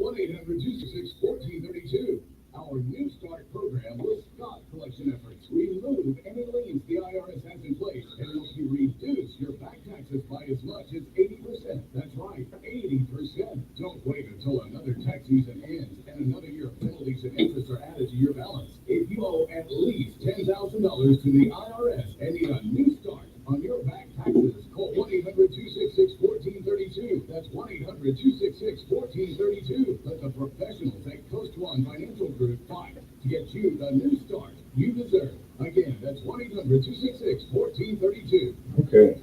1-800-266-1432. Our New Start program will stop collection efforts, remove any liens the IRS has in place, and help you reduce your back taxes by as much as 80%. That's right, 80%. Don't wait until another tax season ends and another year of penalties and interest are added to your balance. If you owe at least $10,000 to the IRS and need a new start on your back taxes, call 1-800-266-1432. That's 1-800-266-1432. Let the professionals at Coast One Financial Group fight to get you the new start you deserve. Again, that's 1-800-266-1432. Okay.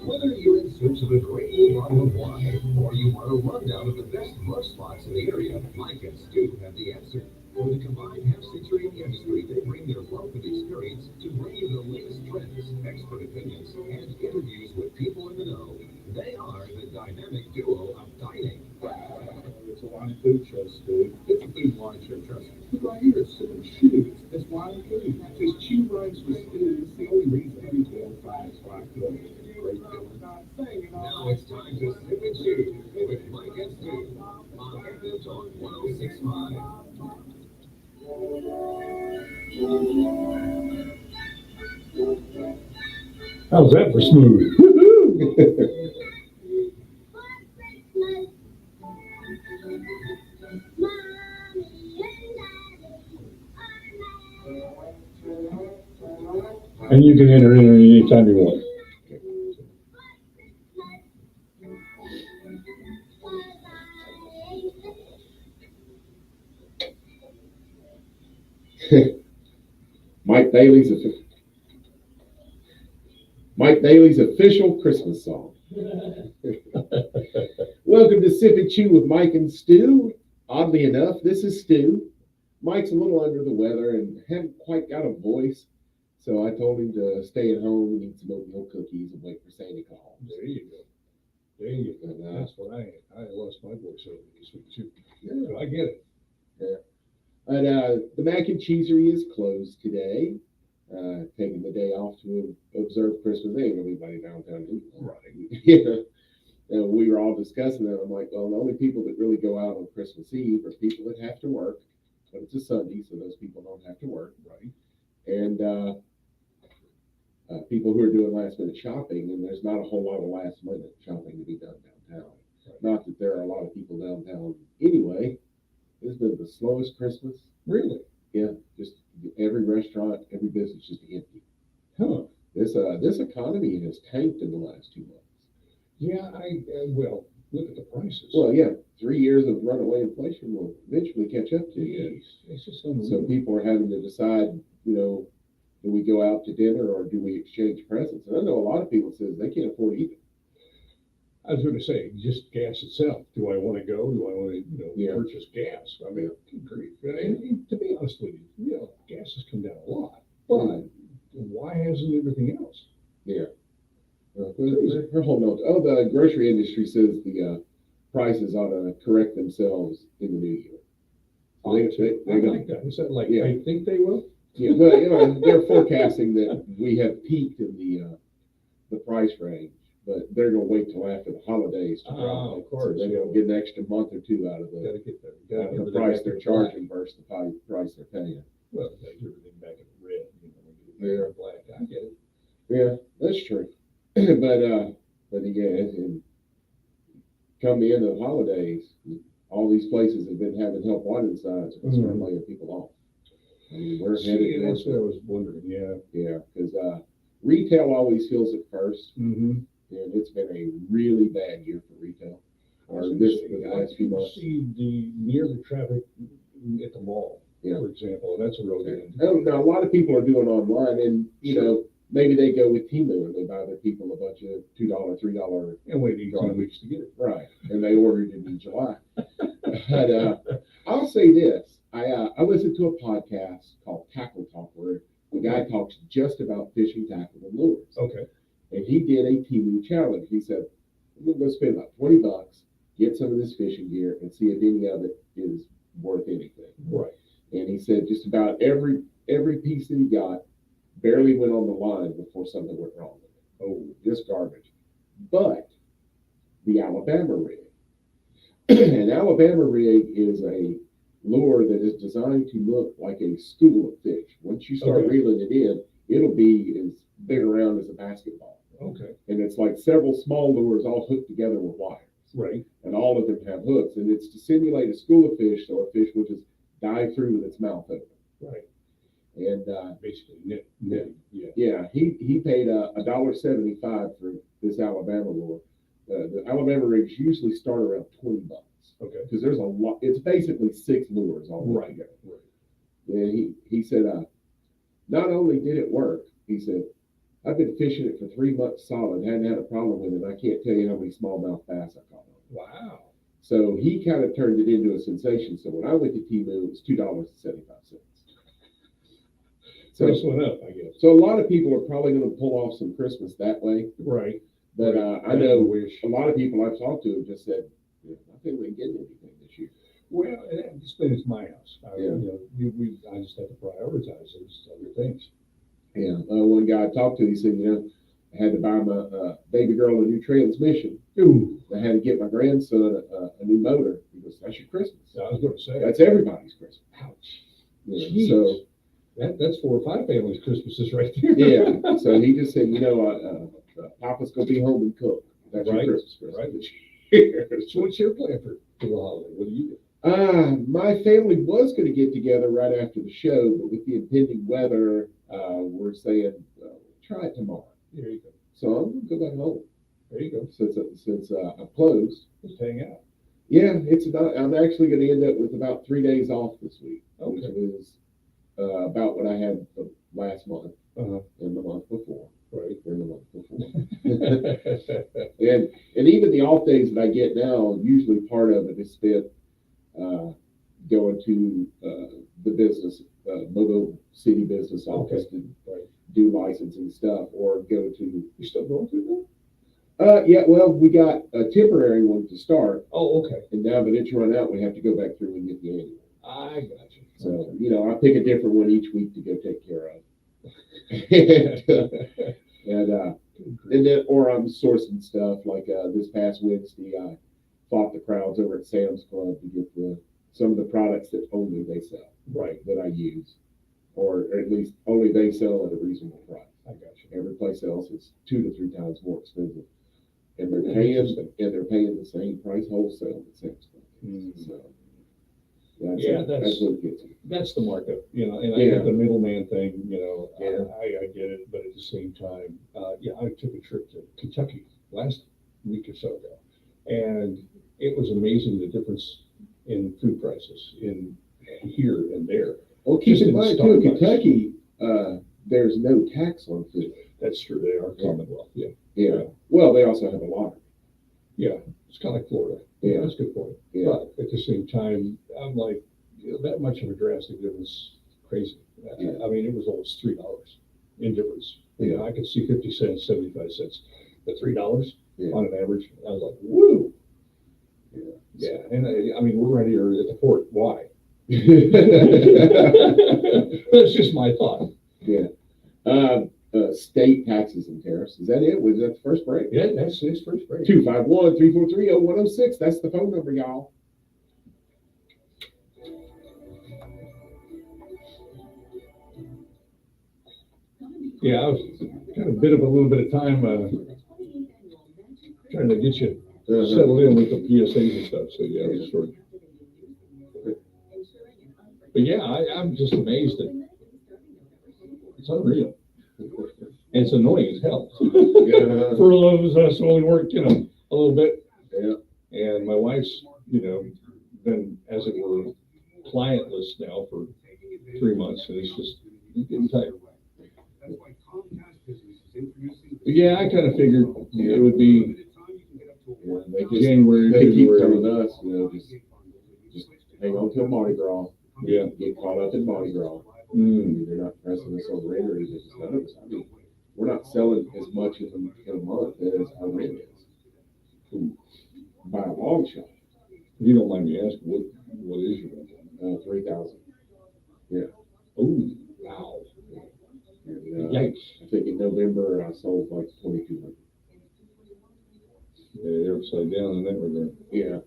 Whether you're in search of a great new bottle of wine or you want a rundown of the best mug spots in the area, Mike and Stu have the answer. For the combined half-century in the industry, they bring their wealth of experience to bring you the latest trends, expert opinions, and interviews with people in the know. They are the dynamic duo of dining. It's a wine and food show, Stu. It's a food wine show, trust me. Look right here, sipping shoes. It's wine and food. Just chew rhymes with stew. It's the only reason every damn fries fry good. Great feeling. Now it's time to sip and chew with Mike and Stu on FM Talk 106.5. How's that for smooth? And you can enter in anytime you want. Mike Daly's official Christmas song. Welcome to Sip and Chew with Mike and Stu. Oddly enough, this is Stu. Mike's a little under the weather and hadn't quite got a voice, so I told him to stay at home and eat some oatmeal cookies and wait for Santa Claus. There you go. There you go. That's what I lost my voice over this week too. Yeah, but I get it. Yeah. But the Mac and Cheesery is closed today. Taking the day off to observe Christmas. There ain't anybody downtown. Right. Yeah. And we were all discussing that. I'm like, well, the only people that really go out on Christmas Eve are people that have to work, but it's a Sunday, so those people don't have to work. Right. And people who are doing last minute shopping, and there's not a whole lot of last minute shopping to be done downtown. Right. Not that there are a lot of people downtown anyway. It's been the slowest Christmas. Really? Yeah, just every restaurant, every business just empty. Huh. This economy has tanked in the last 2 months. Yeah, well, look at the prices. Well, yeah, 3 years of runaway inflation will eventually catch up to you. It's just unreal. So people are having to decide, do we go out to dinner or do we exchange presents? And I know a lot of people says they can't afford either. I was going to say, just gas itself. Do I want to go? Do I want to, purchase gas? I mean, good grief. And to be honest with you, gas has come down a lot. But why hasn't everything else? Yeah. They're holding on. Oh, the grocery industry says the prices ought to correct themselves in the new year. So I like that. Is that like, yeah. I think they will? Yeah, well, they're forecasting that we have peaked in the price range. But they're going to wait till after the holidays to drop it. Of course. So they're going to get an extra month or two out of the price they're charging versus the price they're paying. Well, they do everything back in red, they're black. I get it. Yeah, that's true. but again, and come the end of the holidays, all these places have been having help wanted signs to start laying people off. I mean, we're headed. That's what I was wondering. Yeah. Yeah, because retail always feels it first. Mm-hmm. And it's been a really bad year for retail. The last few months. See near the traffic at the mall, for example. That's a real good. Now, a lot of people are doing online, and maybe they go with Temu and they buy their people a bunch of $2, $3, and wait 18 weeks to get it. Right, and they ordered it in July. But I'll say this: I listened to a podcast called Tackle Talk, where the guy talks just about fishing tackle and lures. Okay. And he did a Temu challenge. He said, "I'm going to spend about $20, get some of this fishing gear, and see if any of it is worth anything." Right. And he said just about every piece that he got barely went on the line before something went wrong with it. Oh, just garbage. But the Alabama rig, An Alabama rig is a lure that is designed to look like a school of fish. Once you start Okay. reeling it in, it'll be as big around as a basketball. Okay, And it's like several small lures all hooked together with wires. right, And all of them have hooks. And it's to simulate a school of fish, so a fish will just dive through with its mouth open. right. And Basically, yeah. yeah, he paid $1.75 for this Alabama lure. The Alabama rigs usually start around $20 Okay, because there's a lot. It's basically 6 lures all right, together. right. And he said, not only did it work, he said, I've been fishing it for 3 months solid, hadn't had a problem with it. I can't tell you how many smallmouth bass I caught on it. Wow. So he kind of turned it into a sensation. So when I went to Temu, it was $2.75. Price went up, I guess. So a lot of people are probably going to pull off some Christmas that way. Right. But Right. I know wish. a lot of people I've talked to have just said, I think we ain't getting anything this year. Well, it's my house. Yeah. I just have to prioritize those other things. Yeah. One guy I talked to, he said, I had to buy my baby girl a new transmission. Ooh, I had to get my grandson a new motor. He goes, that's your Christmas. I was going to say. That's everybody's Christmas. Ouch. You know, Jeez. That's 4 or 5 families' Christmases right there. yeah. So he just said, Papa's going to be home and cook. That's Right. your Christmas. Right. This year. So what's your plan for the holiday? What do you do? My family was going to get together right after the show, but with the impending weather, we're saying try it tomorrow. There you go. So I'm going to go back home There you go. since I've closed. Just hang out. Yeah, I'm actually going to end up with about 3 days off this week, which Okay. is about what I had the last month Uh-huh. and the month before Right. and the month before. And even the off days that I get now, usually part of it is spent going to the business, Mobile City Business Office to Right. do licensing stuff, or go to. You still going through Yeah, well, we got a temporary one to start, that? Oh, okay. and now that it's run out, we have to go back through and get the annual. I got you. So, I pick a different one each week to go take care of. And then, or I'm sourcing stuff like this past Wednesday, I fought the crowds over at Sam's Club to get some of the products that only they sell, Right. that I use, or at least only they sell at a reasonable price. I got you. Every place else is 2 to 3 times more expensive, and they're Yeah, paying interesting. the same price wholesale at Sam's Club. Mm. So that's what gets me. That's the market, and I Yeah. get the middleman thing, Yeah. I get it, but at the same time, I took a trip to Kentucky last week or so ago, and it was amazing the difference in food prices in here and there. Well, keep Just in in mind too, Starbucks. Kentucky, there's no tax on food. That's true, they are Yeah. Commonwealth, yeah. Yeah. Well, they also have a lottery. Yeah, it's kind of like Florida. Yeah. That's a good point. Yeah. But at the same time, I'm like, that much of a drastic difference, crazy. Yeah. I mean, it was almost $3 in difference. I could see 50 cents, 75 cents, but $3 Yeah. on an average. I was like, woo. Yeah. Yeah, and I mean, we're right here at the port. Why? That's just my thought. Yeah. State taxes and tariffs. Is that it? Was that the first break? Yeah, that's his first break. 251-343-0106. That's the phone number, y'all. Yeah, I was kind of a little bit of time trying to get you settled in with the PSAs and stuff. So yeah, it was short. But yeah, I'm just amazed that it's unreal. And it's annoying as hell. Yeah. For those of us who only work, a little bit. Yeah. And my wife's, been, as it were, clientless now for 3 months, and it's just getting tired. But yeah, I kind of figured it would be January, They keep February. telling us, just hang on till Mardi Gras. Yeah. Get caught up in Mardi Gras. Mm. They're not pressing us on the rent or anything. None of us. I mean, we're not selling as much in a month as our rent is. By a long shot. If you don't mind me asking, what is your rent? 3,000. Oh, wow. And, Yikes. I think in November I sold like 2,200. Yeah, they're upside down in that regard. Yeah.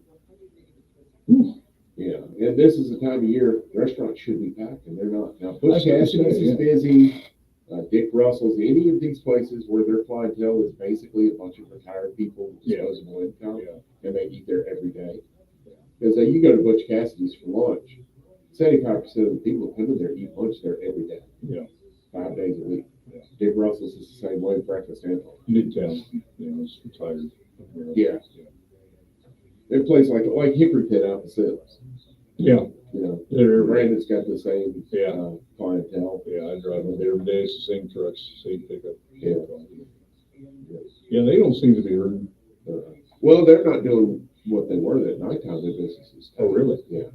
Yeah, and this is the time of year restaurants should be packed, and they're not. Now, I Butch was gonna say, Cassidy's is yeah. busy. Dick Russell's, any of these places where their clientele is basically a bunch of retired people with Yeah. disposable income, Yeah. and they eat there every day. Because you go to Butch Cassidy's for lunch, 75% of the people come in there eat lunch there every day, Yeah. 5 days a week. Yeah. Dick Russell's is the same way, breakfast and lunch. Midtown, it's retired. Yeah. They're places like Hickory Pit out in Sims. Yeah. You know, They're, Brandon's got the same Yeah. clientele. yeah, I drive them there every day. It's the same trucks, same pickup. Yeah. Yeah, they don't seem to be hurting. Well, they're not doing what they were at nighttime. Their businesses. Oh, really? Yeah.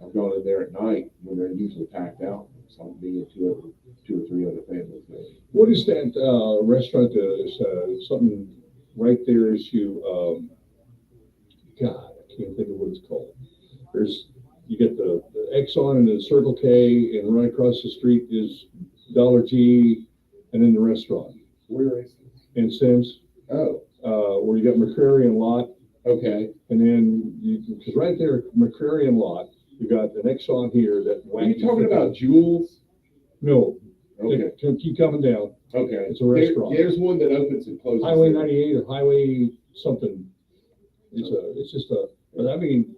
I've gone in there at night when they're usually packed out. So I'm being two or three other families there. What is that restaurant? Something right there as you, God, I can't think of what it's called. You get the Exxon and the Circle K, and right across the street is Dollar G, and then the restaurant. Where is this? In Sims, Oh, where you got McCrary and Lot, okay. and then because right there, McCrary and Lot, you got an Exxon here that. Are you talking about Jules? No. Okay. Keep coming down. Okay. It's a restaurant. There's one that opens and closes. Highway there. 98 or Highway something. It's just a, but I mean,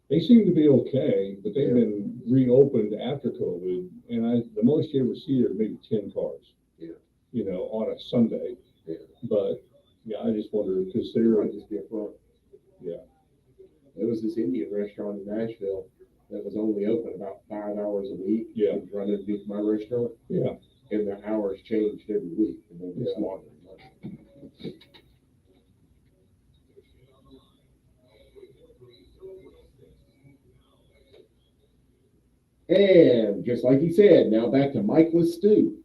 they seem to be okay, but they've been reopened after COVID, and the most you ever see are maybe 10 cars. Yeah. You know, on a Sunday. Yeah. But yeah, I just wonder because they're Might just be up front. Yeah. There was this Indian restaurant in Nashville that was only open about 5 hours a week. Yeah. It was right underneath my restaurant. Yeah. And the hours changed every week, and they were Yeah. slaughtering money. And just like he said, now back to Mikeless Stew.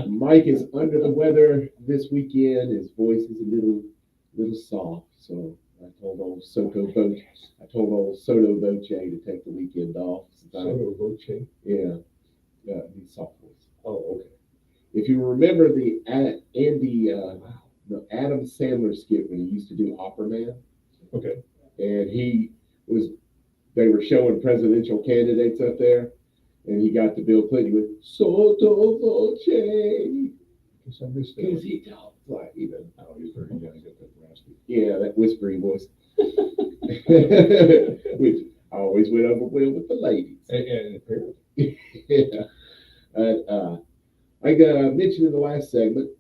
Mike is under the weather this weekend. His voice is a little soft, so I told old Soto Voce to take the weekend off. Soto Voce. Yeah, he's soft voice. Oh, okay. If you remember the Adam Sandler skit when he used to do Opera Man, Okay. and they were showing presidential candidates up there, and he got to Bill Clinton with Soto Voce, Guess I missed that. because he talks like, you know, Oh, he's very young. He got that raspy. yeah, that whispery voice, which always went over well with the ladies. And apparently. Yeah. Like I mentioned in the last segment,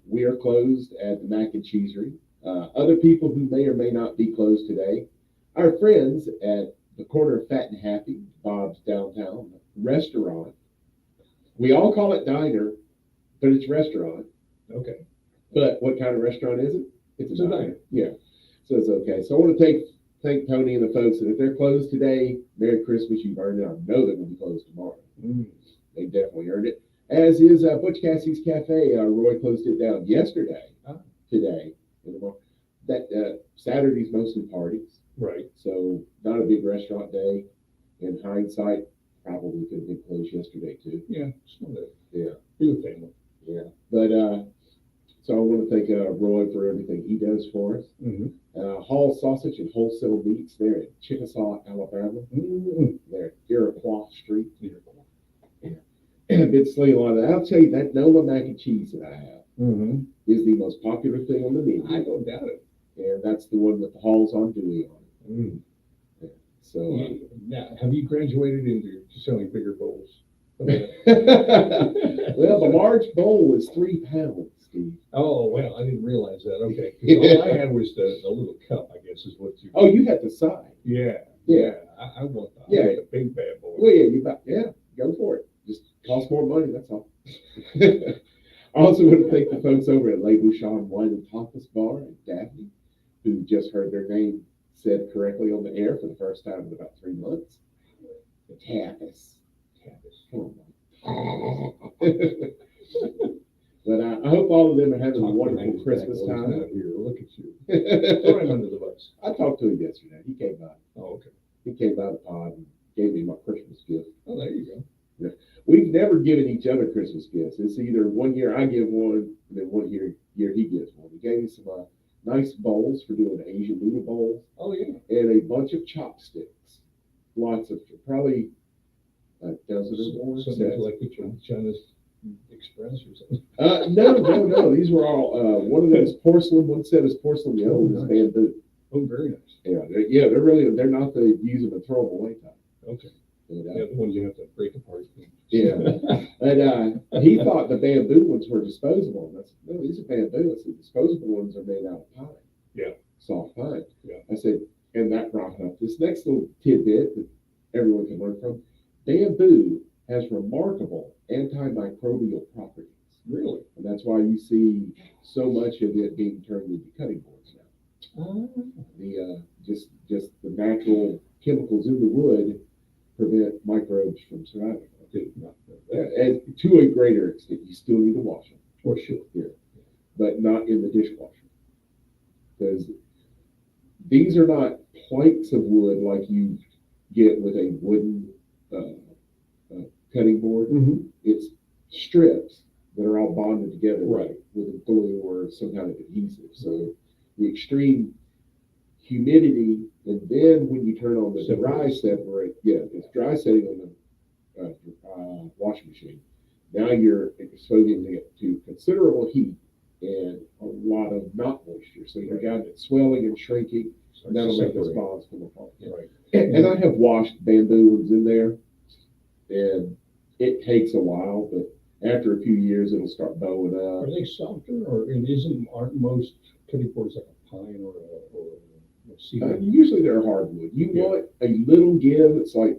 we are closed at the Mac and Cheesery. Other people who may or may not be closed today, our friends at the corner of Fat and Happy, Bob's Downtown Restaurant. We all call it diner, but it's restaurant. Okay. But what kind of restaurant is it? It's a diner. Yeah. So it's okay. So I want to thank Tony and the folks that if they're closed today, Merry Christmas, you've earned it. I know they're going to be closed tomorrow. They definitely earned it. As is Butch Cassidy's Cafe. Roy closed it down yesterday. Today. That Saturday's mostly parties. Right. So not a big restaurant day. In hindsight, probably could have been closed yesterday too. Yeah. It's not a Yeah. big family. Yeah. But so I want to thank Roy for everything he does for us. Mm-hmm. Hall Sausage and Wholesale Meats there in Chickasaw, Alabama. Mm-hmm. There at Iroquois Street. I've been slinging a lot of that. I'll tell you that Noma mac and cheese that I have Mm-hmm. is the most popular thing on the menu. I don't doubt it. And that's the one with the Hall's on Dewey on it. Mm. So Now, have you graduated into selling bigger bowls? well, the large bowl is 3 pounds, Steve. Oh, well, I didn't realize that. Okay. 'Cause all I had was the little cup, I guess, is what you. Oh, you had the side. Yeah. Yeah. I want the, Yeah. I want the big bad boy. Well, yeah, go for it. Just costs more money, that's all. I also want to thank the folks over at Le Bouchon Wine and Tapas Bar in Daphne, who just heard their name said correctly on the air for the first time in about 3 months. Tapas. Come on. But I hope all of them are having a wonderful Christmas time. Here, look at you. Throw him under the bus. I talked to him yesterday. He came by. Oh, okay. He came by the pod and gave me my Christmas gift. Oh, there you go. We've never given each other Christmas gifts. It's either one year I give one, and then one year he gives one. He gave me some nice bowls for doing Asian noodle bowls, Oh, yeah. and a bunch of chopsticks. Lots of, probably a dozen or more. Something sets. like the China's Express or something. No. These were all, one of them is porcelain, one set is porcelain, the other one is nice. bamboo. Oh, very nice. They're not the use them and throw them away type. Okay. And, Yeah, the ones you have to break apart. Yeah. And he thought the bamboo ones were disposable. And I said, no, these are bamboo. I said, disposable ones are made out of pine. Yeah. Soft pine. Yeah. I said, and that brought up this next little tidbit that everyone can learn from. Bamboo has remarkable antimicrobial properties. Really? And that's why you see so much of it being turned into cutting boards now. The just the natural chemicals in the wood prevent microbes from surviving. I did not know that. And to a greater extent, you still need to wash them, For sure. but not in the dishwasher. Because these are not planks of wood like you get with a wooden cutting board. Mm-hmm. It's strips that are all bonded together Right. with a glue or some kind of adhesive. So the extreme humidity, and then when you turn on the dry it's dry setting on the washing machine. Now you're exposing it to considerable heat and a lot of not moisture. So you've got it swelling and shrinking, and that'll make the bonds come apart. Right. And I have washed bamboo ones in there, and it takes a while, but after a few years, it'll start bowing Are up. they softer, or aren't most cutting boards like a pine or a cedar? Usually they're hardwood. You Yeah. want a little give. It's like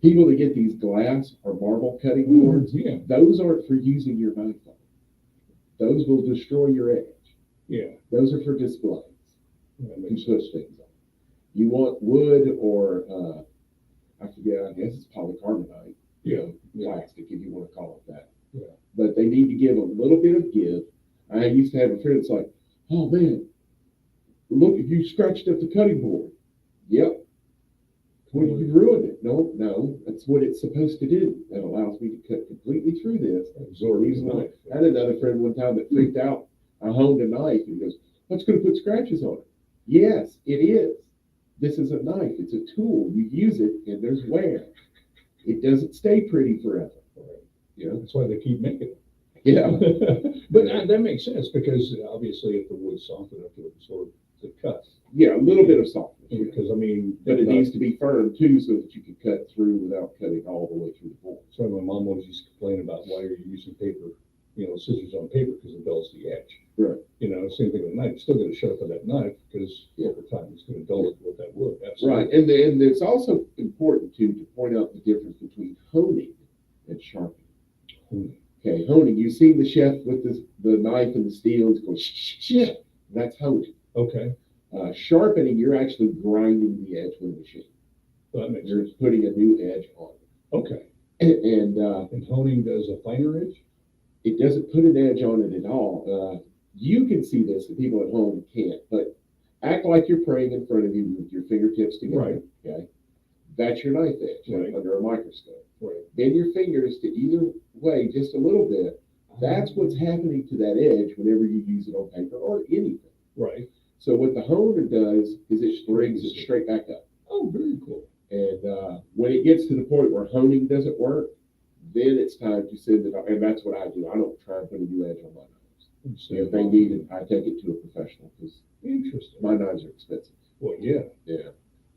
people that get these glass or marble cutting boards. Yeah. Those aren't for using your knife on. Those will destroy your edge. Yeah. Those are for displays. That You makes push things on. You want wood or I forget. I guess it's polycarbonate. Yeah. Plastic, if you want to call it that. Yeah. But they need to give a little bit of give. I used to have a friend that's like, oh man, look, if you scratched up the cutting board. Yep. Well, you ruined it. No, that's what it's supposed to do. That allows me to cut completely through this. Absorb Use the a knife. I had another friend one time that freaked out. I honed a knife and he goes, that's going to put scratches on it. Yes, it is. This is a knife. It's a tool. You use it and there's wear. It doesn't stay pretty forever. You know? That's why they keep making it. Yeah. But that makes sense, because obviously if the wood's soft enough to absorb the cut. Yeah, a little bit of softness. Because I mean, But it needs to be firm too, so that you can cut through without cutting all the way through the board. so my mom always used to complain about, why are you using paper, scissors on paper, because it dulls the edge. Right. Same thing with a knife. Still going to sharpen that knife, because over time it's going to dull it with that wood. Absolutely. Right, and it's also important to point out the difference between honing and sharpening. Honing. Okay, honing. You've seen the chef with the knife and the steel. It's going Yeah. That's honing. Okay. Sharpening, you're actually grinding the edge with a machine. Well, that makes You're sense. putting a new edge on it. Okay. And And honing does a finer edge? it doesn't put an edge on it at all. You can see this, the people at home can't, but act like you're praying in front of you with your fingertips together. Right. Okay. That's your knife edge Right. under a microscope. Right. Bend your fingers to either way just a little bit. That's what's happening to that edge whenever you use it on paper or anything. Right. So what the honer does is it brings it straight back up. Oh, very cool. And when it gets to the point where honing doesn't work, then it's time to send it. And that's what I do. I don't try and put a new edge on my knives. If they need it, I take it to a professional because Interesting. my knives are expensive. Well, yeah. Yeah.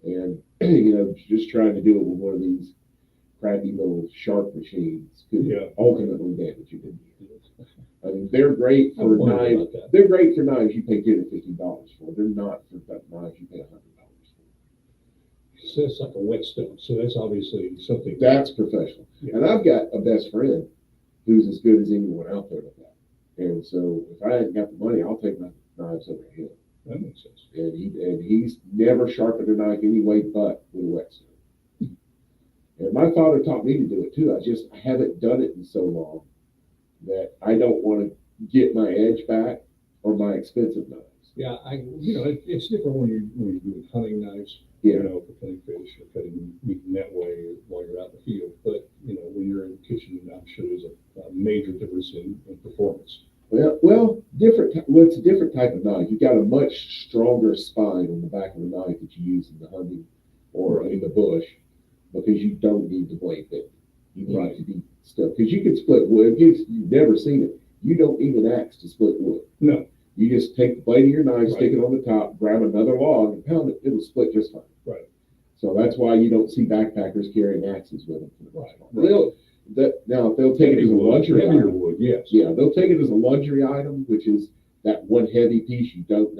And, just trying to do it with one of these crappy little sharp machines could ultimately damage you. I mean, they're great I for wondered knives. about that. They're great for knives you pay $10 or $15 for. They're not for knives you pay $100 for. So that's like a whetstone. So that's obviously something. That's professional. Yeah. And I've got a best friend who's as good as anyone out there with that. And so if I hadn't got the money, I'll take my knives over him. That makes sense. And he's never sharpened a knife anyway but with a whetstone. And my father taught me to do it too. I haven't done it in so long that I don't want to get my edge back or my expensive knives. Yeah, it's different when you're doing hunting knives. Yeah. For cutting fish or cutting meat in that way while you're out in the field. But when you're in the kitchen, I'm sure there's a major difference in performance. Well, well, it's a different type of knife. You've got a much stronger spine on the back of the knife that you use in the hunting or in the bush because you don't need the blade bit. You need it to be stuff because you can split wood. You've never seen it. You don't need an axe to split wood. No. You just take the blade of your knife, Right. stick it on the top, grab another log, and pound it. It'll split just fine. Right. So that's why you don't see backpackers carrying axes with them. Right. They'll take it as a luxury Heavier item. wood, yes. Yeah, they'll take it as a luxury item, which is that one heavy piece you don't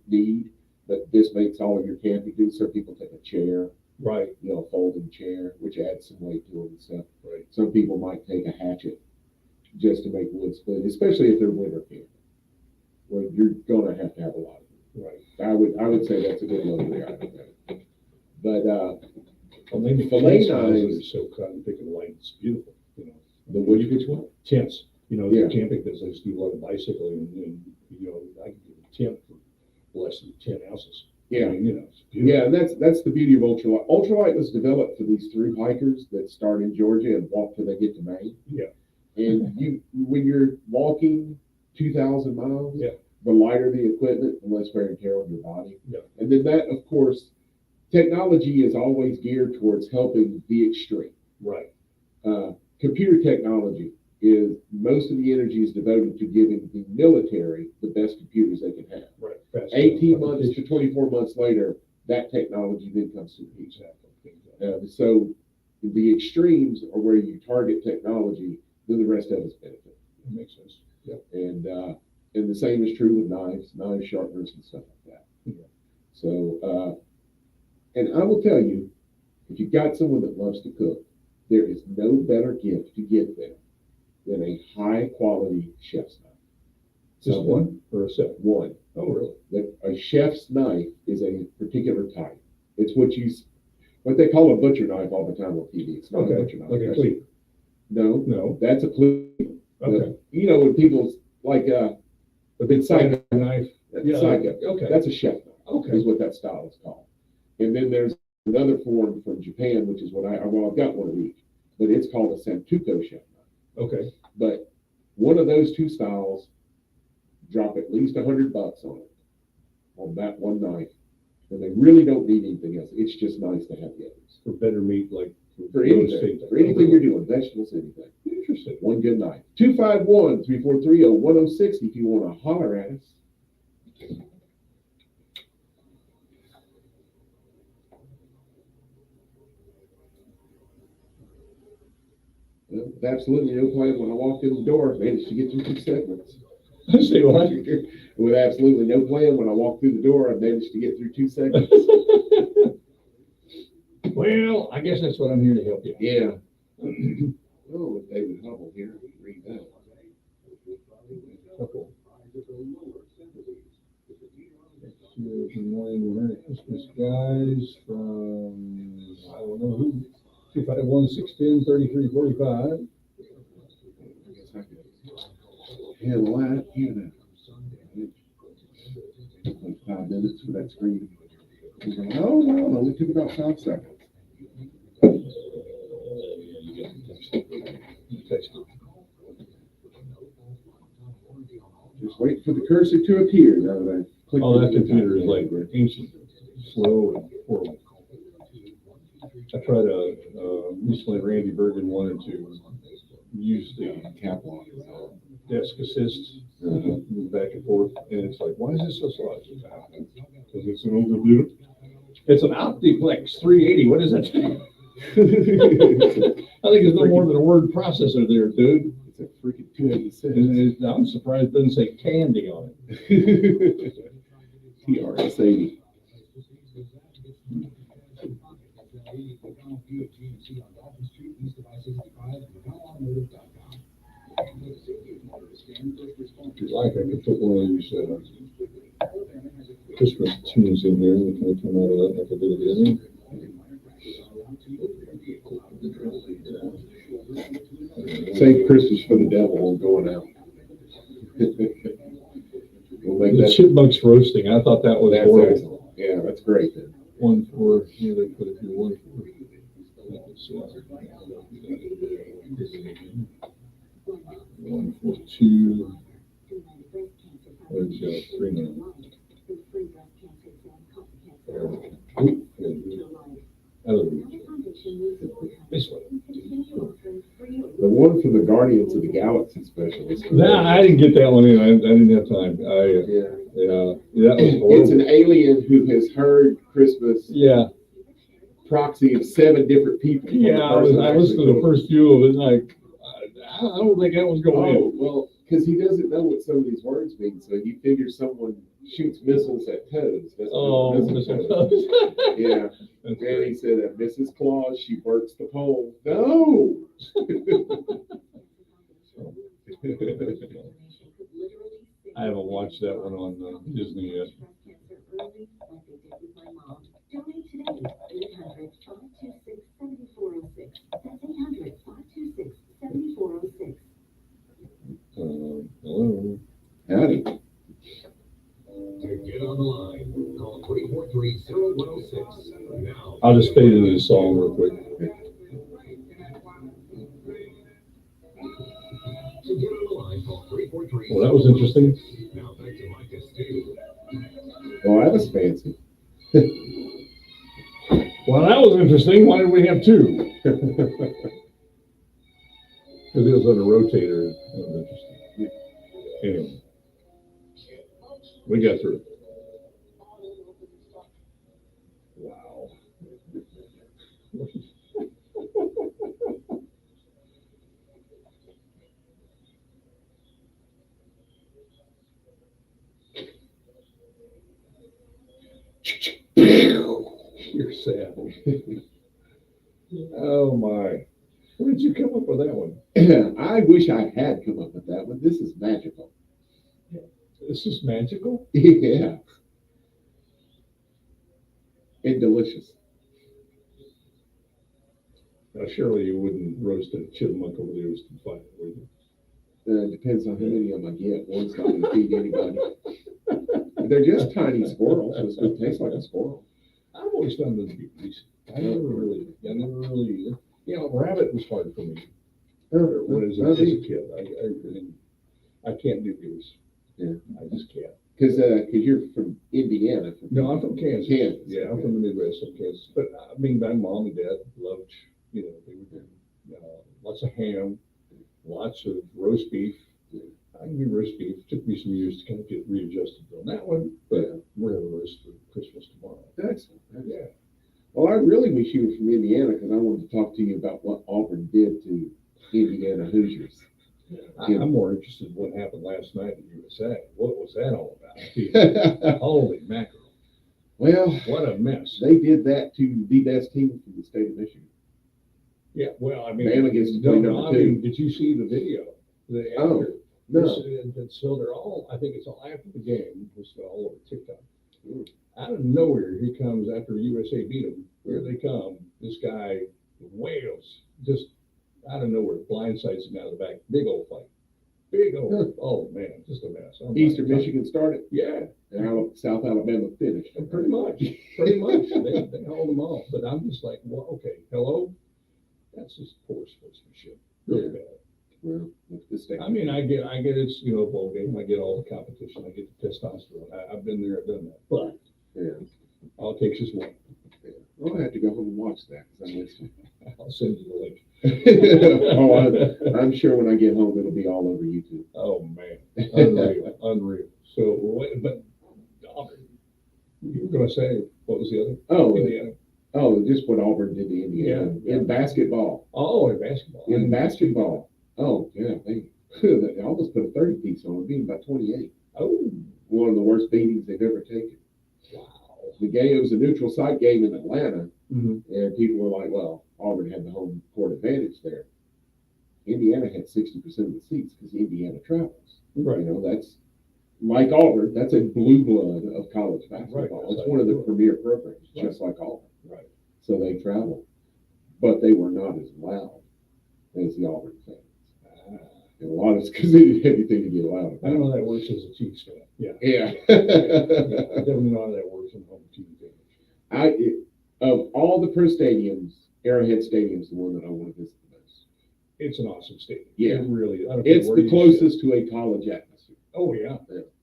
need, but this makes all of your camping do. So people take a chair, Right. a folding chair, which adds some weight to it and stuff. Right. Some people might take a hatchet just to make wood split, especially if they're winter camping. Well, you're gonna have to have a lot of it. Right. I would say that's a good luxury item. But Well, maybe Fillet tents houses knives- are so cotton thick and light, it's beautiful, the which one? Tents, the Yeah. camping business, do a lot of bicycling and I can get a tent for less than 10 ounces. Yeah. I mean, it's beautiful. Yeah, and that's the beauty of ultralight. Ultralight was developed for these through hikers that start in Georgia and walk till they get to Maine. Yeah. And when you're walking 2,000 miles, Yeah. the lighter the equipment, the less wear and tear on your body. Yeah. And then that, of course, technology is always geared towards helping the extreme. Right. Computer technology is most of the energy is devoted to giving the military the best computers they can have. Right. Fast 18 months to competition. 24 months later, that technology then comes to peace. Exactly. So the extremes are where you target technology, then the rest of us benefit. That makes sense. Yep. And the same is true with knives, sharpeners, and stuff like that. Yeah. So, and I will tell you, if you've got someone that loves to cook, there is no better gift to give them than a high quality chef's knife. Just one or a set? One. Oh, really? That a chef's knife is a particular type. It's what they call a butcher knife all the time on TV. It's not a butcher knife. Like a cleave? No, No. that's a cleave. Okay. When people like a big psycho knife. Yeah. psycho. Okay. That's a chef knife. Okay. Is what that style is called. And then there's another form from Japan, which is I've got one of each, but it's called a Santoku chef knife. Okay. But one of those two styles drop at least $100 on that one knife, and they really don't need anything else. It's just nice to have the others For better meat, like for roast anything. steak. For anything you're doing, vegetables, anything. Interesting. One good knife. 251-343-0106 if you want to holler at us. Well, with absolutely no plan when I walked in the door, managed to get through 2 segments. Say what? With absolutely no plan when I walked through the door, I managed to get through 2 segments. Well, I guess that's what I'm here to help you. Yeah. Oh, with David Hubble here, read that. Couple. Good morning, Merry Christmas, guys, from, I don't know who, 251-610-3345. I guess I could handle that. Like 5 minutes for that screen. Oh, no, it only took about 5 seconds. Just wait for the cursor to appear now that I click. Oh, that computer is like ancient, slow, and horrible. I tried recently Randy Bergen wanted to use the Cap on. desk assist, move back and forth, and it's like, why is this so slow? Because it's an old computer. It's an Optiplex 380. What is that? I think it's no more than a word processor there, dude. It's a freaking 286. And I'm surprised it doesn't say candy on it. TRS-80. If you like, I could put one of these Christmas tunes in there that kind of come out of that like I did at the end. Save Christmas for the devil and going out. We'll make The that. chipmunks roasting. I thought that was That's horrible. excellent. Yeah, that's great then. One for, here they put it here, one for. One for two. Which, 3 now. This way. The one from the Guardians of the Galaxy special. Nah, I didn't get that one in. I didn't have time. Yeah. That was horrible. It's an alien who has heard Christmas Yeah. proxy of 7 different people. Yeah, I listened to the first few of it, and I don't think that was going Oh, in. well, because he doesn't know what some of these words mean, so he figures someone shoots missiles at toads. That's what Oh, mistletoe is. Yeah. That's And he said that Mrs. Claus, she works the pole. No! I haven't watched that one on Disney yet. Donate today, 800-526-7406. That's 800-526-7406. Hello. Howdy. To get on the line, call 343-0106. Now. I'll just fade into the song real quick. To get on the line, call 343. Well, that was interesting. Now back to Mike and Stu. Oh, that was fancy. Well, that was interesting. Why did we have 2? Because it was on a rotator. That was interesting. Anyway, we got through. Wow. You're sad. Oh my. Where did you come up with that one? I wish I had come up with that one. This is magical. This is magical? Yeah. And delicious. Now, surely you wouldn't roast a chipmunk over the Eastern Fire, would you? Depends on how many of them I get. One's not going to feed anybody. They're just tiny squirrels, so it's going to taste like a squirrel. I've always found them to be decent. I never really, rabbit was hard for me. When I was a kid, I can't do goose. Yeah. I just can't. Because you're from Indiana. No, I'm from Kansas. Kansas. Yeah, I'm from the Midwest of Kansas. But I mean, my mom and dad loved, they would do lots of ham, lots of roast beef. I can do roast beef. It took me some years to kind of get readjusted on that one, but we're having roast for Christmas tomorrow. Excellent. Yeah. Well, I really wish you were from Indiana because I wanted to talk to you about what Auburn did to Indiana Hoosiers. I'm more interested in what happened last night at USA. What was that all about? Holy mackerel. Well, What a mess. they did that to the best team from the state of Michigan. Yeah, well, I mean, Bama gets to play number 2. did you see the video? Oh, no. So they're all, I think it's all after the game, it's all over TikTok. Out of nowhere, he comes after USA beat him. Here they come. This guy, Wales, just out of nowhere, blindsides him out of the back. Big old fight. Oh man, just a mess. Oh, Eastern my God. Michigan started, Yeah, and South Alabama finished. pretty much. They hold them off. But I'm just like, well, okay, hello? That's just poor sportsmanship. Really bad. Well, that's the state. I mean, I get it's, a ball game. I get all the competition. I get the testosterone. I've been there, I've done that. But Yeah. all it takes is one. I'll have to go home and watch that because I missed I'll send you the link. it. I'm sure when I get home, it'll be all over YouTube. Oh, man. Unreal. So, but you were going to say, what was the other? Indiana. Just what Auburn did to Indiana Yeah. in basketball. Oh, in basketball. In basketball. Oh, yeah, they almost put a 30-piece on it, being about 28. Oh, One of the worst beatings they've ever taken. wow. It was a neutral site game in Atlanta, Mm-hmm. and people were like, well, Auburn had the home court advantage there. Indiana had 60% of the seats because Indiana travels. Right. That's like Auburn, that's a blue blood of college basketball. Right. It's one of the premier programs, Right. just like Auburn. Right. So they travel. But they were not as loud as the Auburn fans. And a lot of it's because they didn't have anything to get loud I don't know about. how that works as a Chiefs fan. Yeah. Yeah. I definitely know how that works in home team advantage. Of all the pro stadiums, Arrowhead Stadium's the one that I want to visit the most. It's an awesome stadium. Yeah. It really, I don't care It's where the you closest to a college atmosphere. sit. Oh, yeah.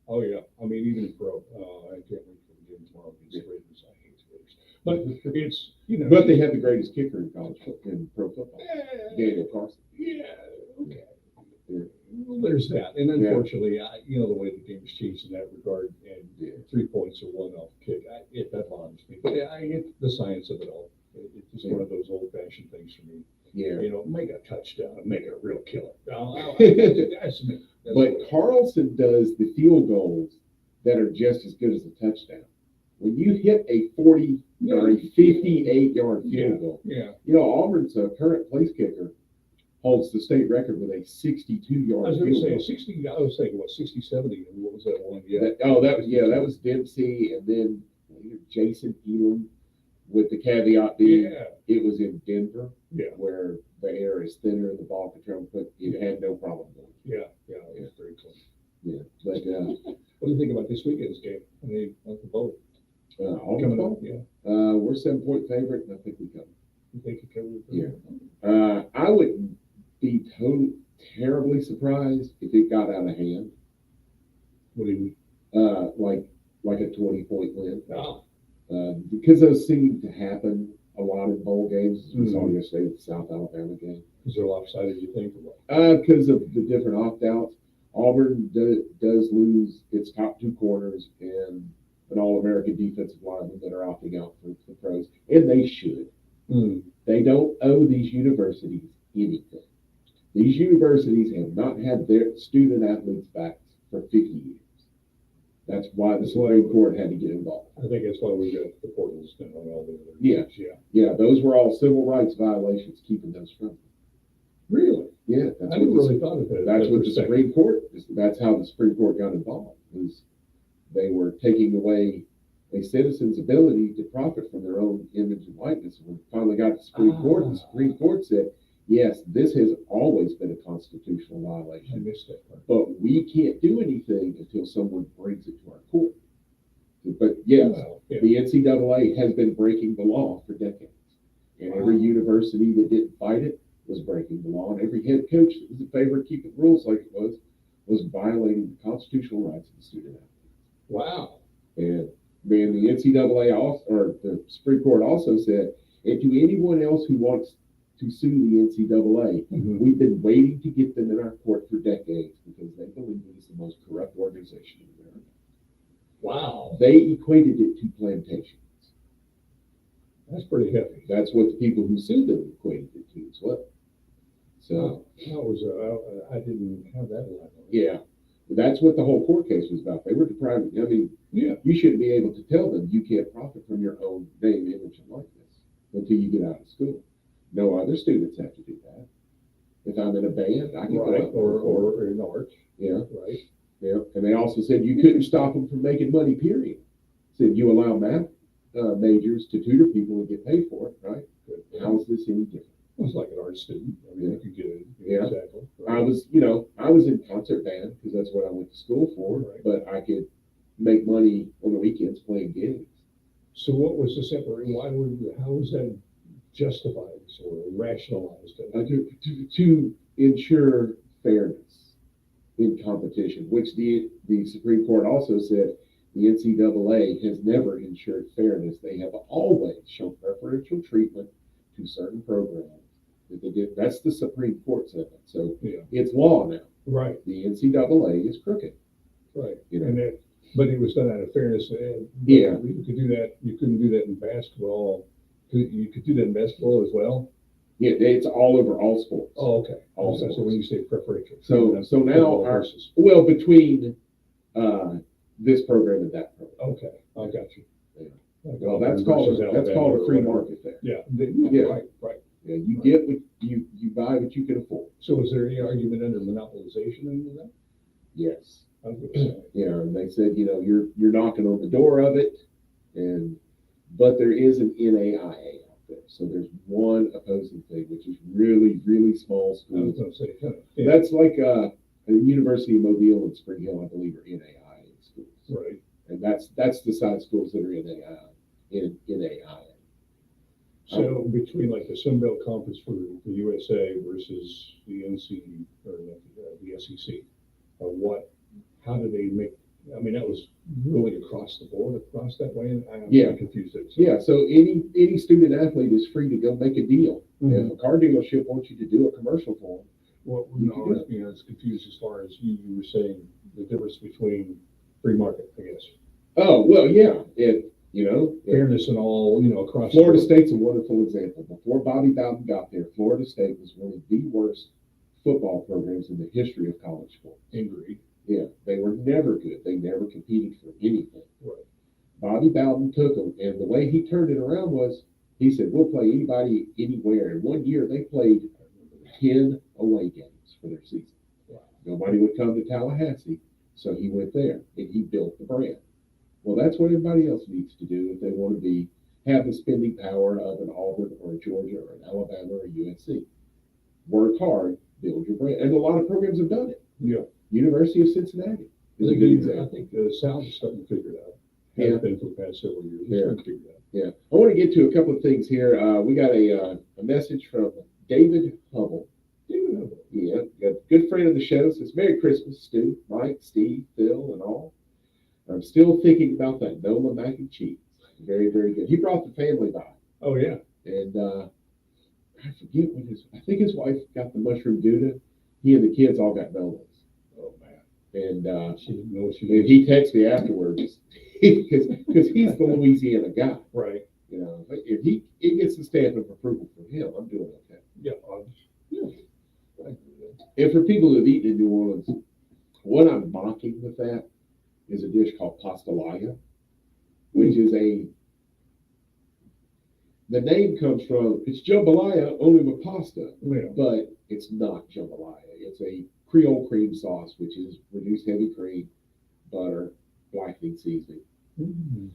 Oh, yeah. I mean, even in pro, I can't wait for the game tomorrow against the Raiders. I hate the Raiders. But it's, you know. But they have the greatest kicker in college in pro football, Yeah, Daniel Carson. yeah, okay. Yeah. Well, there's that. And Yeah. unfortunately, you know, the way the game has changed in that regard, and Yeah. 3 points or one off kick, that bothers me. But I get the science of it all. It's just one of those old fashioned things for me. Yeah. You know, make a touchdown and make it a real killer. That's me. That's But what- Carlson does the field goals that are just as good as a touchdown. When you hit a 40 or a 58-yard yeah, field goal, yeah. you know, Auburn's current place kicker holds the state record with a 62-yard I was field going to say goal. 60. I was thinking, what, 60, 70? And what was that one? Yeah. That was Dempsey, and then Jason Elam, with the caveat being Yeah. it was in Denver, Yeah. where the air is thinner and the ball could travel, but it had no problem going. Yeah. Yeah. It was very close. Yeah, but What do you think about this weekend's game? I mean, Uncle Bo Auburn's coming ball, up. Yeah. we're 7-point favorite, and I think we cover. You think you covered it? Yeah. I wouldn't be terribly surprised if it got out of hand, What do you mean? like a 20-point win, Oh, because those seem to happen a lot in bowl games. As we saw Mhm. yesterday with the South Alabama game. is there lopsided, you think, or what? Because of the different opt-outs. Auburn does lose its top 2 corners and an All-American defensive lineman that are opting out for the pros, and they should. Hmm. They don't owe these universities anything. These universities have not had their student athletes back for 50 years. That's why the Supreme Court had to get involved. I think that's why we got the portals and all the other. Yeah. things, Yeah. Yeah, those were all civil rights violations keeping those from them. Really? Yeah, I never really thought of that. That's that what the perspective. Supreme Court, that's how the Supreme Court got involved, was they were taking away a citizen's ability to profit from their own image and likeness. When it finally got to the Supreme Court, the Supreme Court said, yes, this has always been a constitutional I violation, missed that part. but we can't do anything until someone brings it to our court. But yes, Well, yeah. the NCAA has been breaking the law for decades. And every Wow. university that didn't fight it was breaking the law, and every head coach that was in favor of keeping rules like it was violating the constitutional rights of the student athlete. Wow. And then the NCAA also, or the Supreme Court also said, and to anyone else who wants to sue the NCAA, Mhm. we've been waiting to get them in our court for decades because they believe it is the most corrupt organization in America. Wow. They equated it to plantations. That's pretty heavy. That's what the people who sued them equated it to as well. So, That was, I didn't have that line. yeah, that's what the whole court case was about. They were depriving, I mean, Yeah. you shouldn't be able to tell them you can't profit from your own name, image, and likeness until you get out of school. No other students have to do that. If I'm in a band, I can go Right. out. Or in art. Yeah, Right. yeah. And they also said you couldn't stop them from making money, period. Said you allow math majors to tutor people and get paid for it, right? How is this any different? It was like an art student. I mean, Yeah. you could get it. Yeah. Exactly. I was in concert band because that's what I went to school for, Right. but I could make money on the weekends playing gigs. So what was the separate, how was that justified or rationalized? To ensure fairness in competition, which the Supreme Court also said the NCAA has never ensured fairness. They have always shown preferential treatment to certain programs that they did. That's the Supreme Court said that. So Yeah. it's law now. Right. The NCAA is crooked. Right. You know. And that, but it was done out of fairness. Yeah. You could do that. You couldn't do that in basketball. You could do that in basketball as well. Yeah, it's all over all sports. Oh, okay. All So sports. when you say preferential. So that's now football our, versus- well, between this program and that program. Okay, I got you. Yeah. Like Well, Auburn that's called versus a Alabama or free whatever. market there. Yeah. Yeah. Right. Yeah, you get what you buy what you can afford. So is there any argument under monopolization in that? Yes. I was gonna say. Yeah, and they said, you're knocking on the door of it, but there is an NAIA out there. So there's one opposing thing, which is really, really small I was schools. gonna say, kind of. That's like the University of Mobile and Spring Hill, I believe, are NAIA schools. Right. And that's the size schools that are in NAIA. So between like the Sun Belt Conference for the USA versus the NC or the SEC, how do they make I mean, that was really across the board, across that way, and I'm Yeah. confused. Yeah, so any student athlete is free to go make a deal. Mhm. If a car dealership wants you to do a commercial for them, Well, You no, can I do was, I was confused as far as you were saying the difference between free market, I guess. oh, well, yeah, if Fairness and all, across. the Florida board. State's a wonderful example. Before Bobby Bowden got there, Florida State was one of the worst football programs in the history of college sports. Agreed. Yeah, they were never good. They never competed for anything. Right. Bobby Bowden took them, and the way he turned it around was he said, "We'll play anybody, anywhere." And one year they played 10 away games for their season. Wow. Nobody would come to Tallahassee, so he went there and he built the brand. Well, that's what everybody else needs to do if they want to have the spending power of an Auburn or a Georgia or an Alabama or a USC. Work hard, build your brand, and a lot of programs have done it. Yeah. University of Cincinnati is a good I example. think the South is starting to figure it out. Yeah. Has been for the past several years. It's Yeah. starting to figure it out. Yeah, I want to get to a couple of things here. We got a message from David Hubble. Yeah, got a good friend of the show. Says, "Merry Christmas, Stu, Mike, Steve, Phil, and all. I'm still thinking about that Nola mac and cheese. Very, very good. He brought the family by, Oh, yeah. and I forget what I think his wife got the mushroom gouda. He and the kids all got Nolas, Oh, man. and She didn't know what she and was. he texted me afterwards because he's the Louisiana guy. Right. But if he gets the stamp of approval from him, I'm doing okay. Yeah. Yeah. I agree with that. And for people who have eaten in New Orleans, what I'm mocking with that is a dish called pastelaya, which is the name comes from, it's jambalaya only with pasta, Yeah. but it's not jambalaya. It's a Creole cream sauce, which is reduced heavy cream, butter, blackening seasoning. Mhm.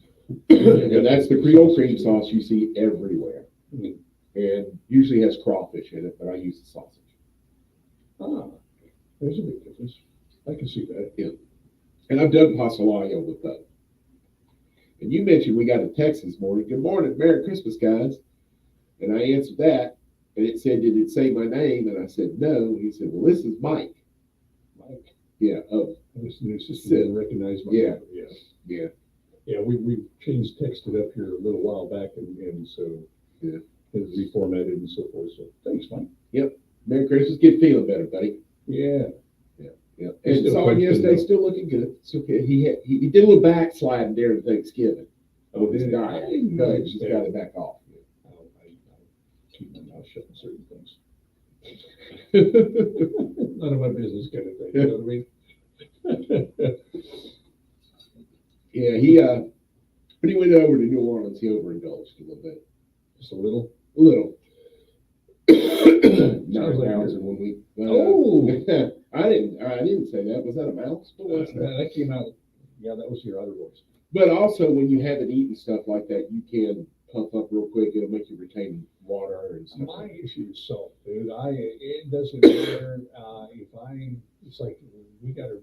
And that's the Creole cream sauce you see everywhere. Mhm. And usually has crawfish in it, but I use the sausage. Ah, there's a big difference. I can see that. And I've done pastelaya with both. And you mentioned we got a text this morning. Good morning, Merry Christmas, guys. And I answered that, and it said, "Did it say my name?" And I said, "No." He said, "Well, this is Mike." Mike, Yeah. Oh, this new system didn't recognize my Yeah. number. Yeah. yeah. Yeah, we changed text it up here a little while back, and so Yeah. it reformatted and so forth. So thanks, Mike. Merry Christmas. Get feeling better, buddy. Yeah. Yeah. He's And still saw him posting, yesterday, though. still looking good. It's okay. He did a little backsliding during Thanksgiving with his did he? I diet, didn't but notice he's that. got it back off. I'll keep my mouth shut on certain things. None of my business kind of thing. You know what I mean? Yeah, when he went over to New Orleans, he overindulged a little bit. Just a little. A little. Sounds 9 like pounds you're- in 1 week. Oh! I didn't say that. Was that a mouse? What was that? That came out. Yeah, that was your other voice. But also, when you haven't eaten stuff like that, you can puff up real quick. It'll make you retain water and stuff. My like issue is salt, dude. It doesn't matter it's like we got a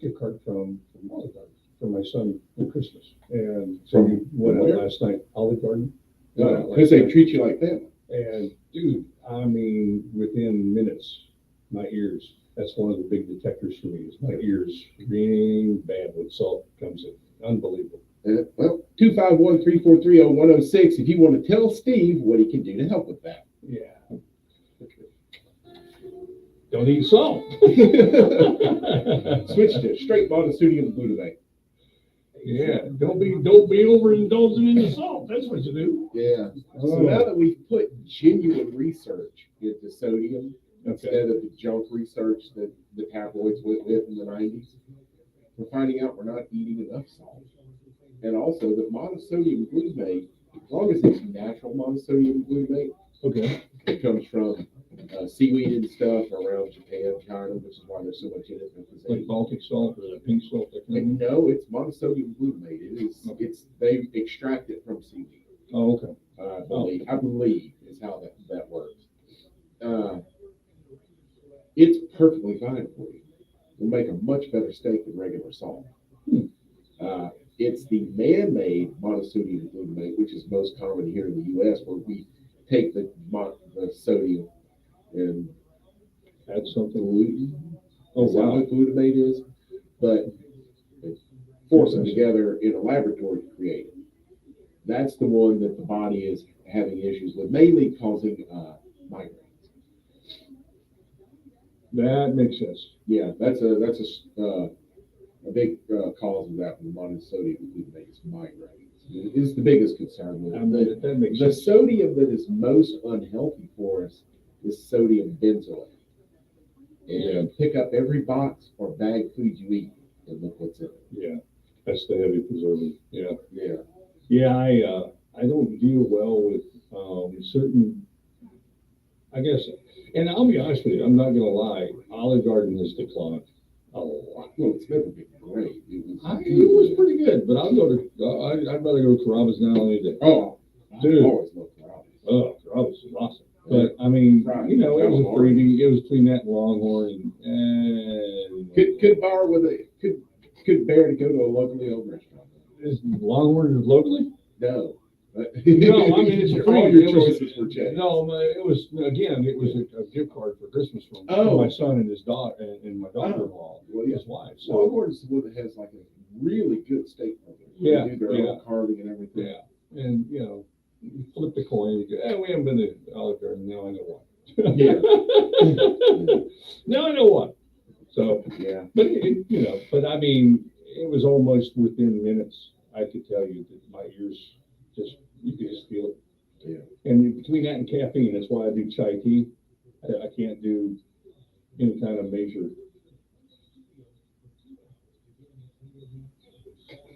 gift card from Olive Garden for my son for Christmas, and so From we went out where? last night. Olive Garden. that. Because they treat you like that. And dude, I mean, within minutes, my ears. That's one of the big detectors for me. Is my ears ring bad when salt comes in. Unbelievable. Well, 251-343-0106. If you want to tell Steve what he can do to help with that. Yeah. Don't eat salt. Switch to straight monosodium glutamate. Yeah, don't be overindulging in the salt. That's what you do. Yeah. So Oh. now that we've put genuine research into sodium Okay. instead of the junk research that the tabloids went with in the 90s, we're finding out we're not eating enough salt. And also that monosodium glutamate, as long as it's natural monosodium glutamate, Okay. it comes from seaweed and stuff around Japan, China, which is why there's so much in it. Because Like Baltic salt or pink salt. That kind of and thing? no, it's monosodium glutamate. They extract it from seaweed. Oh, okay. I believe is how that works. It's perfectly fine for you. It'll make a much better steak than regular salt. It's the man-made monosodium glutamate, which is most common here in the U.S., where we take the sodium and Add something. gluten. Oh, Is that wow. what glutamate is? But force them together in a laboratory to create it. That's the one that the body is having issues with, mainly causing migraines. That makes sense. Yeah, that's a big cause of that one. Monosodium glutamate is migraines. It's the biggest concern with it. That makes The sense. sodium that is most unhealthy for us is sodium benzoate. And pick up every box or bag food you eat and look what's in it. Yeah, that's the heavy preservative. Yeah. Yeah. Yeah, I don't deal well with certain. I guess, and I'll be honest with you, I'm not gonna lie. Olive Garden has declined a lot. Well, it's never been great. It was pretty good, but I'd rather go to Carrabba's now any day. Oh, Dude. I always love Carrabba's. Oh, Carrabba's is awesome. But I mean, Right. you know, it was a Longhorn. freebie. It was between that and Longhorn and Could bear to go to a locally owned restaurant. is Longhorn locally? No. No, I mean it's a all free. your It was- choices were changed. No, it was again. It was a gift card for Christmas from Oh. my son and his daughter and my daughter-in-law, Well, yeah. his wife. So Longhorn's the one that has like a really good steak program. Yeah, They do their yeah. own carving and everything. yeah, and you know, you flip the coin. You go, we haven't been to Olive Garden. Now I know why. Yeah. Now I know why. So, Yeah. but but I mean, it was almost within minutes. I could tell you that my ears you could just feel it. Yeah. And between that and caffeine, that's why I do chai tea. I can't do any kind of major.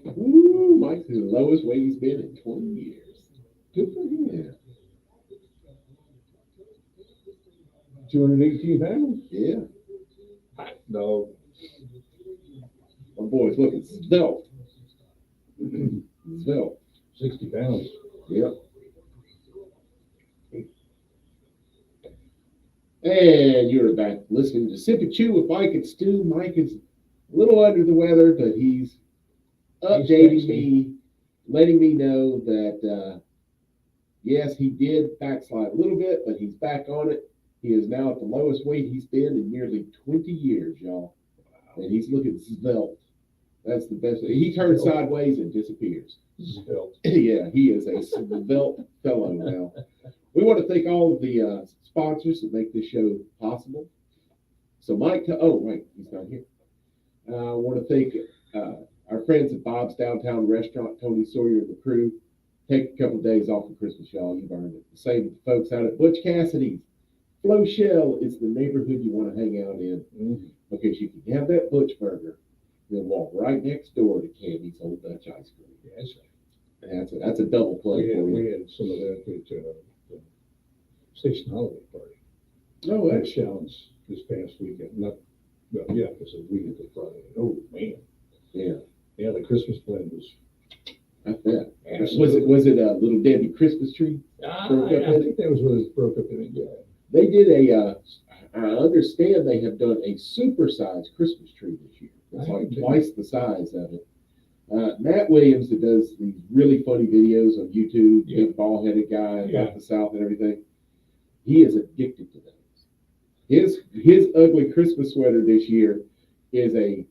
Ooh, Mike's the lowest weight he's been in 20 years. Good for you. Yeah. 218 pounds? Yeah. No. My boy's looking svelte. Svelte. 60 pounds. Yep. And you're back listening to Sip and Chew with Mike and Stu. Mike is a little under the weather, but he's updating me, letting me know that, yes, he did backslide a little bit, but he's back on it. He is now at the lowest weight he's been in nearly 20 years, y'all. And he's looking svelte. That's the best. He turns sideways and disappears. Svelte. Yeah, he is a svelte fellow now. We want to thank all of the sponsors that make this show possible. So Mike, he's not here. I want to thank our friends at Bob's Downtown Restaurant, Tony Sawyer and the crew. Take a couple of days off for Christmas, y'all. You've earned it. The same with the folks out at Butch Cassidy's. Flo Shell is the neighborhood you want to hang out in because you can have that Butch burger, then walk right next door to Candy's Old Dutch Ice Cream. Yeah, that's right. And that's a double play for We you. had some of that at the station holiday party. Oh, That challenge this past weekend. It was a week ago Friday. Oh, man. yeah, Yeah, the Christmas blend was. I bet. Was it a Little Debbie Christmas tree? I broke up in it? think that was what it broke up in it, yeah. They did I understand they have done a supersized Christmas tree this year. It's like twice the size of it. Matt Williams, that does these really funny videos on YouTube, Yeah. big bald-headed guy Yeah. about the South and everything, he is addicted to those. His ugly Christmas sweater this year is a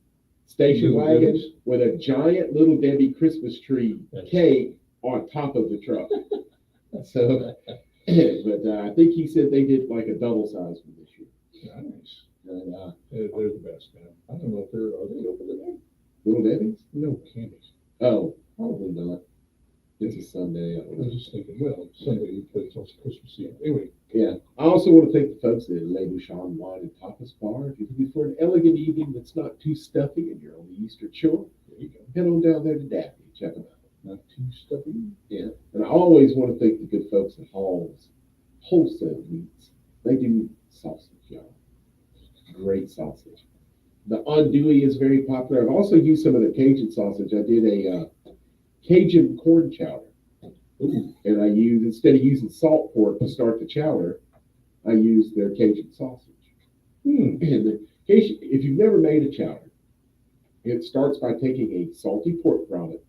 station Little wagon Debbie's? with a giant Little Debbie Christmas tree That's- cake on top of the truck. So, but I think he said they did like a double size one this year. Nice. And, They're the best, man. I don't know if are they open today? Little Debbie's? No candies. Oh, probably not. It's a Sunday. I I don't was know. just thinking, well, Sunday, but it's also Christmas Eve. Anyway, Yeah. I also want to thank the folks at Le Bouchon Wine and Tapas Bar. If you're looking for an elegant evening that's not too stuffy and you're on the Eastern Shore, there you go. head on down there to Daphne. Check them out. Not too stuffy. Yeah. And I always want to thank the good folks at Hall's Wholesale Meats. They do sausage, y'all. Great sausage. The andouille is very popular. I've also used some of the Cajun sausage. I did a Cajun corn chowder. Ooh, And I used, instead of using salt pork to start the chowder, I used their Cajun sausage. And the Cajun, if you've never made a chowder, it starts by taking a salty pork product,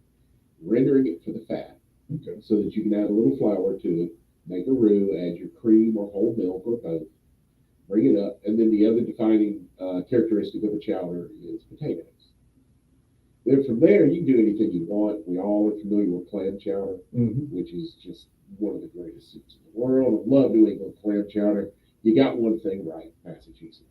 rendering it for the fat, okay. so that you can add a little flour to it, make a roux, add your cream or whole milk or both, bring it up, and then the other defining characteristic of a chowder is potatoes. Then from there, you can do anything you want. We all are familiar with clam chowder, Mm-hmm. which is just one of the greatest soups in the world. I love New England clam chowder. You got one thing right, Massachusetts.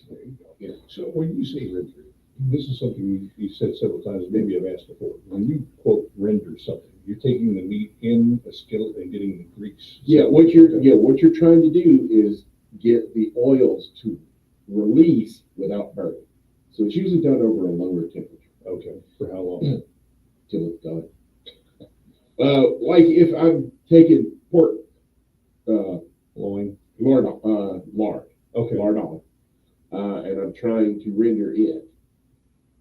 There you go. Yeah. So when you say render, this is something you said several times, maybe I've asked before. When you quote render something, you're taking the meat in a skillet and getting the grease. What you're trying to do is get the oils to release without burning. So it's usually done over a lower temperature Okay. For how long? till it's done. Like if I'm taking pork, Loin. lard, Okay. lard on, and I'm trying to render it,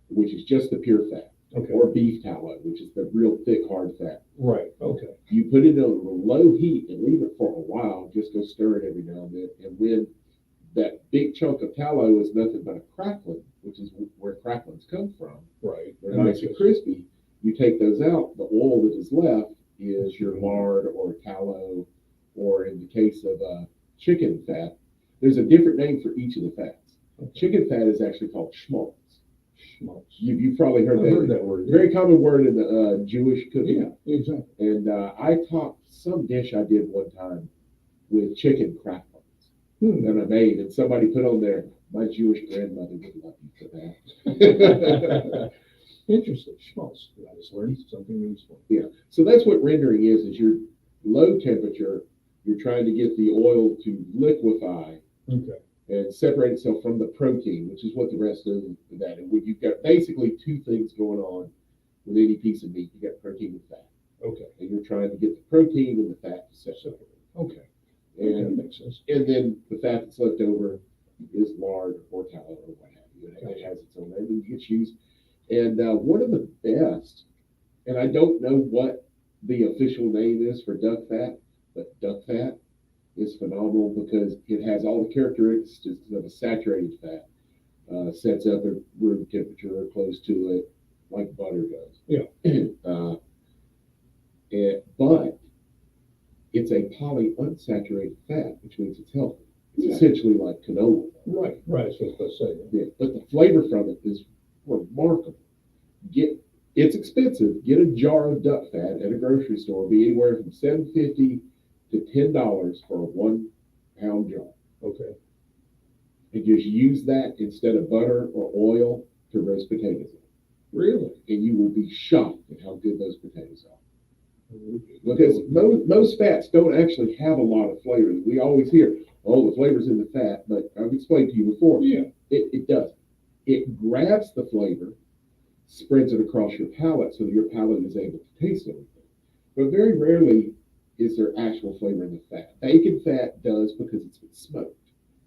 which is just the pure fat, Okay. or beef tallow, which is the real thick, hard fat. Right. Okay. You put it on a low heat and leave it for a while, just go stir it every now and then. And when that big chunk of tallow is nothing but a crackling, which is where cracklings come from, Right. they're nice and crispy, you take those out, the oil that is left is your lard or tallow, or in the case of chicken fat, there's a different name for each of the fats. Okay. Chicken fat is actually called schmaltz. Schmaltz. You've probably heard I've that. heard that word. Very common word in the Jewish cooking. Yeah, exactly. And I taught some dish I did one time with chicken cracklings that I made, and somebody put on there, my Jewish grandmother would love you for that. Interesting. Schmaltz. I just learned something new this morning. Yeah. So that's what rendering is your low temperature. You're trying to get the oil to liquefy Okay. and separate itself from the protein, which is what the rest of that. And you've got basically two things going on with any piece of meat. You got protein and fat. Okay. And you're trying to get the protein and the fat to separate. Okay. And that makes sense. And then the fat that's left over is lard or tallow or what have you. It has its own name and gets used. And one of the best, and I don't know what the official name is for duck fat, but duck fat is phenomenal because it has all the characteristics of a saturated fat. Sets up at room temperature or close to it, like butter does. Yeah. But it's a polyunsaturated fat, which means it's healthy. It's Yeah. essentially like canola. Right. Right. That's what I was supposed to say. Yeah, but the flavor from it is remarkable. It's expensive. Get a jar of duck fat at a grocery store. It'll be anywhere from $7.50 to $10 for a 1 pound jar. Okay. And just use that instead of butter or oil to roast potatoes in. Really? And you will be shocked at how good those potatoes are. Because most fats don't actually have a lot of flavor. We always hear, oh, the flavor's in the fat, but I've explained to you before. Yeah. It doesn't. It grabs the flavor, spreads it across your palate so that your palate is able to taste everything. But very rarely is there actual flavor in the fat. Bacon fat does because it's been smoked.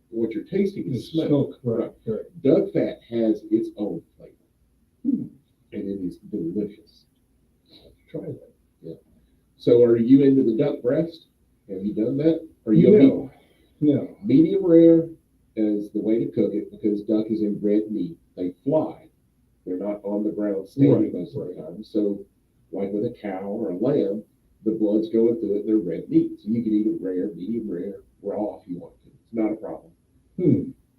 What you're tasting is smoke. Right. Right. Duck fat has its own flavor. Hmm. And it is delicious. Try that. So are you into the duck breast? Have you done that? Are you a No. No. medium rare is the way to cook it because duck is a red meat. They fly. They're not on the ground standing Right, most of the right. time. So like with a cow or a lamb, the blood's going through it. They're red meat. So you can eat it rare, medium rare, raw if you want to. It's not a problem.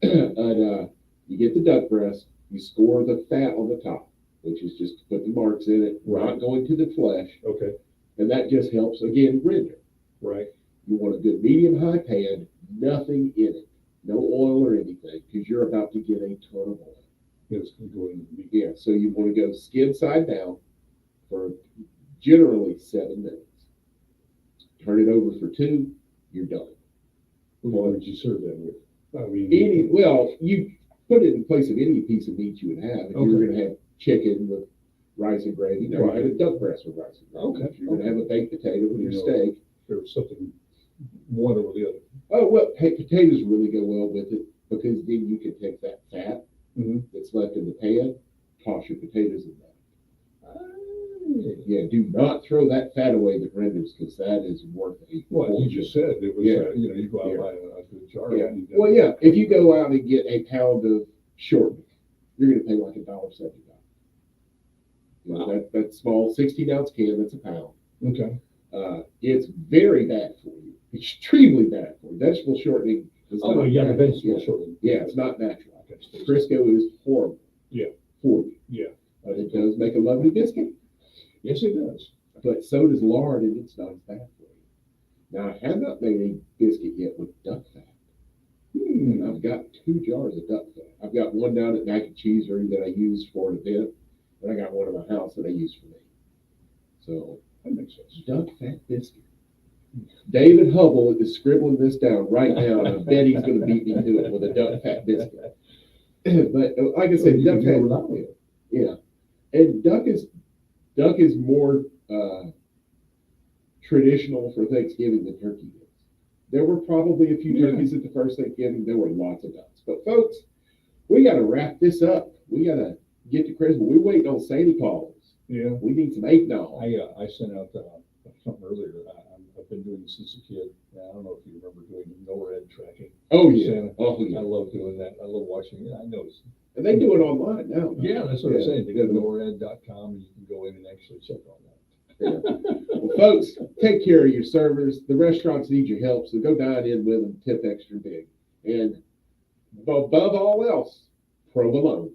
But you get the duck breast, you score the fat on the top, which is just to put the marks in it, Right. not going to the flesh. Okay. And that just helps, again, render. Right. You want a good medium-high pan, nothing in it, no oil or anything, because you're about to get a ton of oil. It's going to go in the meat. Yeah, so you want to go skin side down for generally 7 minutes. Turn it over for 2, you're done. What would you serve that with? I mean, You put it in place of any piece of meat you would have. If you were Okay. going to have chicken with rice and gravy, now you Right. have a duck breast with rice and gravy. Okay, If you're going to okay. have a baked potato with your You know. steak, there was something one over the other. oh, well, hey, potatoes really go well with it because then you can take that fat Mm-hmm. that's left in the pan, toss your potatoes in that. Yeah, do not throw that fat away that renders because that is worth a What you fortune. just said, it was, Yeah. you go out and Yeah. buy a good jar. Yeah. and you Well, yeah, if you go out and get a pound of shortening, you're going to pay like $1.75. You know, Wow. that small 16-ounce can, that's a pound. Okay. It's very bad for you, extremely bad for you. Vegetable shortening is Oh, not you got the natural. vegetable Yeah. shortening. Yeah, it's not natural. Okay. Crisco is horrible. Yeah. For you. Yeah. But it does make a lovely biscuit. Yes, it does. But so does lard, and it's not as bad for you. Now, I have not made a biscuit yet with duck fat. And I've got 2 jars of duck fat. I've got one down at Mac and Cheesery that I use for an event, and I got one in my house that I use for me. So, That makes sense. duck fat biscuit. David Hubble is scribbling this down right now, and I bet he's going to beat me to it with a duck fat biscuit. But like I said, You duck can do it fat, without it. yeah, and duck is more traditional for Thanksgiving than turkey is. There were probably a few Yeah. turkeys at the first Thanksgiving. There were lots of ducks. But folks, we got to wrap this up. We got to get to Christmas. We're waiting on Santa Claus. Yeah. We need some eggnog. I sent out something earlier. I've been doing this since a kid. I don't know if you remember doing NORAD tracking. Oh yeah. Santa. Oh I yeah. love doing that. I love watching it. I noticed. And they do it online now. Yeah, that's what I'm Yeah. saying. They go to NORAD.com and you can go in and actually check on that. Well, folks, take care of your servers. The restaurants need your help, so go dine in with them, tip extra big. And above all else, provolone.